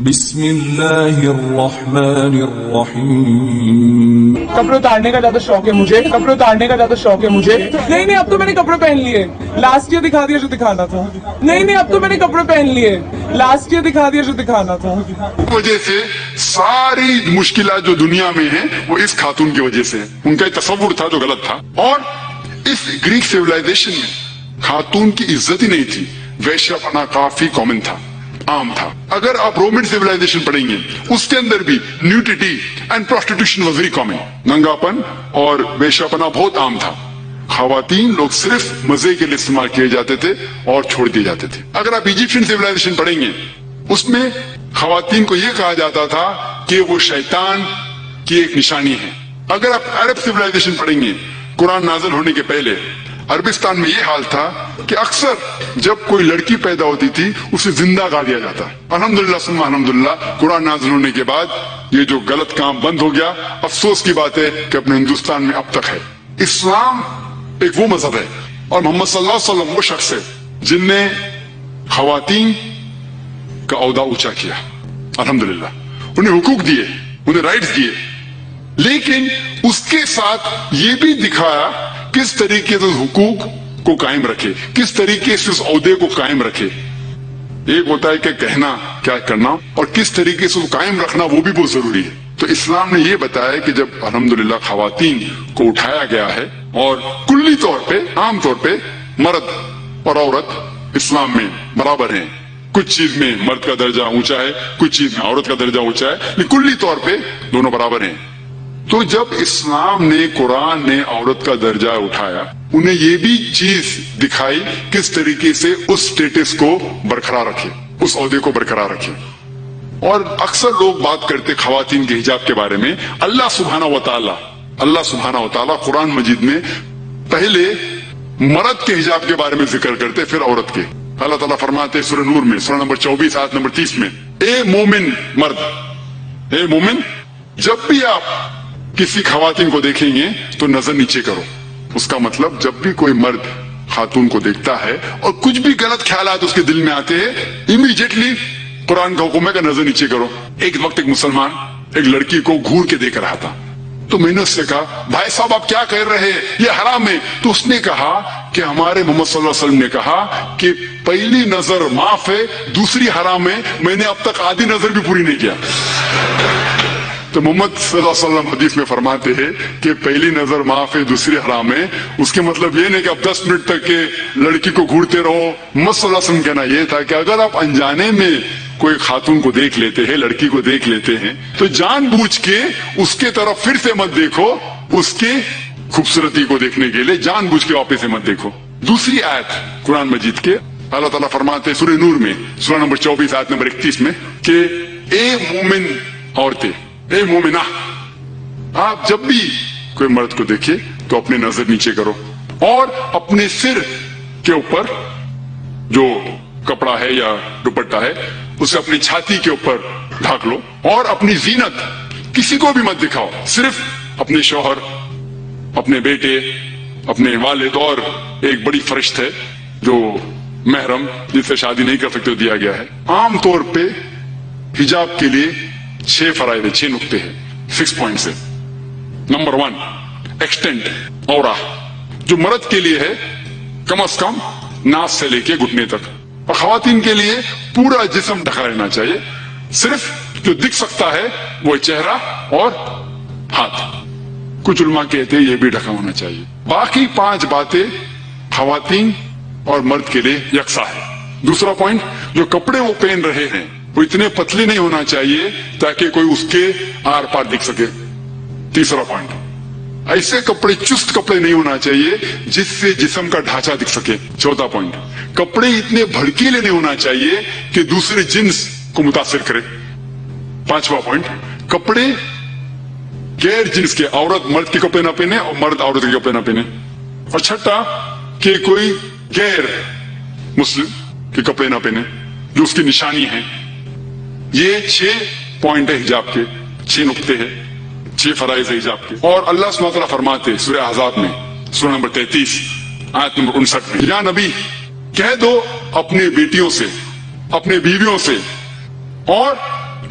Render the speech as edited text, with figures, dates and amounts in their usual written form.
بسم اللہ الرحمن الرحیم. کپڑے اتارنے کا زیادہ شوق ہے مجھے، کپڑے اتارنے کا زیادہ شوق ہے مجھے. نہیں اب تو میں نے کپڑے پہن لیے، لاسٹ ایئر دکھا دیا جو دکھانا تھا. نہیں اب تو میں نے کپڑے پہن لیے، لاسٹ ایئر دکھا دیا جو دکھانا تھا. وجہ سے ساری مشکلات جو دنیا میں ہیں وہ اس خاتون کی وجہ سے ہے. ان کا ایک تصور تھا جو غلط تھا، اور اس گریک سیولائزیشن میں خاتون کی عزت ہی نہیں تھی. ویشیا پنا کافی کامن تھا، عام تھا. اگر آپ رومن سیولائزیشن پڑھیں گے اس کے اندر بھی nudity and prostitution was very common. ننگاپن اور ویشیا پنا بہت عام تھا. خواتین لوگ صرف مزے کے لیے استعمال کیے جاتے تھے اور چھوڑ دیے جاتے تھے. اگر آپ ایجپشین سیولائزیشن پڑھیں گے اس میں خواتین کو یہ کہا جاتا تھا کہ وہ شیطان کی ایک نشانی ہے. اگر آپ عرب سیولائزیشن پڑھیں گے قرآن نازل ہونے کے پہلے عربستان میں یہ حال تھا کہ اکثر جب کوئی لڑکی پیدا ہوتی تھی اسے زندہ گا دیا جاتا. الحمدللہ ثم الحمدللہ قرآن نازل ہونے کے بعد یہ جو غلط کام بند ہو گیا. افسوس کی بات ہے کہ اپنے ہندوستان میں اب تک ہے. اسلام ایک وہ مذہب ہے اور محمد صلی اللہ علیہ وسلم وہ شخص ہے جن نے خواتین کا عہدہ اونچا کیا. الحمدللہ انہیں حقوق دیے، انہیں رائٹس دیے، لیکن اس کے ساتھ یہ بھی دکھایا کس طریقے سے حقوق کو قائم رکھے، کس طریقے سے اس عہدے کو قائم رکھے. ایک ہوتا ہے کہ کہنا کیا کرنا، اور کس طریقے سے قائم رکھنا وہ بھی بہت ضروری ہے. تو اسلام نے یہ بتایا کہ جب الحمدللہ خواتین کو اٹھایا گیا ہے اور کلی طور پہ عام طور پہ مرد اور عورت اسلام میں برابر ہیں. کچھ چیز میں مرد کا درجہ اونچا ہے، کچھ چیز میں عورت کا درجہ اونچا ہے، لیکن کلی طور پہ دونوں برابر ہیں. تو جب اسلام نے، قرآن نے عورت کا درجہ اٹھایا، انہیں یہ بھی چیز دکھائی کس طریقے سے اس سٹیٹس کو برقرار رکھے، اس عہدے کو برقرار رکھے. اور اکثر لوگ بات کرتے خواتین کے حجاب کے بارے میں. اللہ سبحانہ و تعالی قرآن مجید میں پہلے مرد کے حجاب کے بارے میں ذکر کرتے، پھر عورت کے. اللہ تعالیٰ فرماتے سورہ نور میں سورہ نمبر 24 آیت نمبر 30 میں، اے مومن مرد، اے مومن جب بھی آپ کسی خواتین کو دیکھیں گے تو نظر نیچے کرو. اس کا مطلب جب بھی کوئی مرد خاتون کو دیکھتا ہے اور کچھ بھی غلط خیالات اس کے دل میں آتے ہیں، امیڈیٹلی قرآن کا حکم ہے کہ نظر نیچے کرو. ایک وقت ایک مسلمان ایک لڑکی کو گھور کے دیکھ رہا تھا، تو میں نے اس سے کہا بھائی صاحب آپ کیا کہہ رہے ہیں، یہ حرام ہے. تو اس نے کہا کہ ہمارے محمد صلی اللہ علیہ وسلم نے کہا کہ پہلی نظر معاف ہے، دوسری حرام ہے. میں نے اب تک آدھی نظر بھی پوری نہیں کیا. تو محمد صلی اللہ علیہ وسلم حدیث میں فرماتے ہیں کہ پہلی نظر معاف ہے، دوسری حرام ہے. اس کے مطلب یہ نہیں کہ اب 10 منٹ تک کے لڑکی کو گھورتے رہو. محمد صلی اللہ علیہ وسلم کہنا یہ تھا کہ اگر آپ انجانے میں کوئی خاتون کو دیکھ لیتے ہیں، لڑکی کو دیکھ لیتے ہیں، تو جان بوجھ کے اس کے طرف پھر سے مت دیکھو. اس کے خوبصورتی کو دیکھنے کے لیے جان بوجھ کے واپس سے مت دیکھو. دوسری آیت قرآن مجید کے اللہ تعالیٰ فرماتے ہیں سورہ نور میں سورہ نمبر 24 آیت نمبر 31 میں کہ اے مومن عورتیں، اے مومنہ، آپ جب بھی کوئی مرد کو دیکھے تو اپنی نظر نیچے کرو اور اپنے سر کے اوپر جو کپڑا ہے یا دوپٹہ ہے اسے اپنی چھاتی کے اوپر ڈھانک لو. اور اپنی زینت کسی کو بھی مت دکھاؤ، صرف اپنے شوہر، اپنے بیٹے، اپنے والد، اور ایک بڑی فرشت ہے جو محرم جس سے شادی نہیں کر سکتے دیا گیا ہے. عام طور پہ حجاب کے لیے 6 فرائض، 6 نقطے ہیں، 6 پوائنٹس ہیں. نمبر 1 ایکسٹینٹ اورا، جو مرد کے لیے ہے کم از کم ناس سے لے کے گھٹنے تک، اور خواتین کے لیے پورا جسم ڈھکا رہنا چاہیے. صرف جو دکھ سکتا ہے وہ چہرہ اور ہاتھ. کچھ علماء کہتے ہیں یہ بھی ڈھکا ہونا چاہیے. باقی 5 باتیں خواتین اور مرد کے لیے یکساں ہے. دوسرا پوائنٹ، جو کپڑے وہ پہن رہے ہیں وہ اتنے پتلے نہیں ہونا چاہیے تاکہ کوئی اس کے آر پار دکھ سکے. تیسرا پوائنٹ، ایسے کپڑے، چست کپڑے نہیں ہونا چاہیے جس سے جسم کا ڈھانچہ دکھ سکے. چوتھا پوائنٹ، کپڑے اتنے بھڑکیلے نہیں ہونا چاہیے کہ دوسرے جنس کو متاثر کرے. پانچواں پوائنٹ، کپڑے غیر جنس کے، عورت مرد کے کپڑے نہ پہنے اور مرد عورت کے کپڑے نہ پہنے. اور چھٹا کہ کوئی غیر مسلم کے کپڑے نہ پہنے جو اس کی نشانی ہے. یہ 6 پوائنٹ ہے حجاب کے، 6 نقطے ہیں، 6 فرائض ہے حجاب کے. اور اللہ سبحانہ وتعالیٰ فرماتے سورہ احزاب میں سورہ نمبر 33 آیت نمبر 59 میں، یا نبی کہہ دو اپنے بیٹیوں سے، اپنے بیویوں سے اور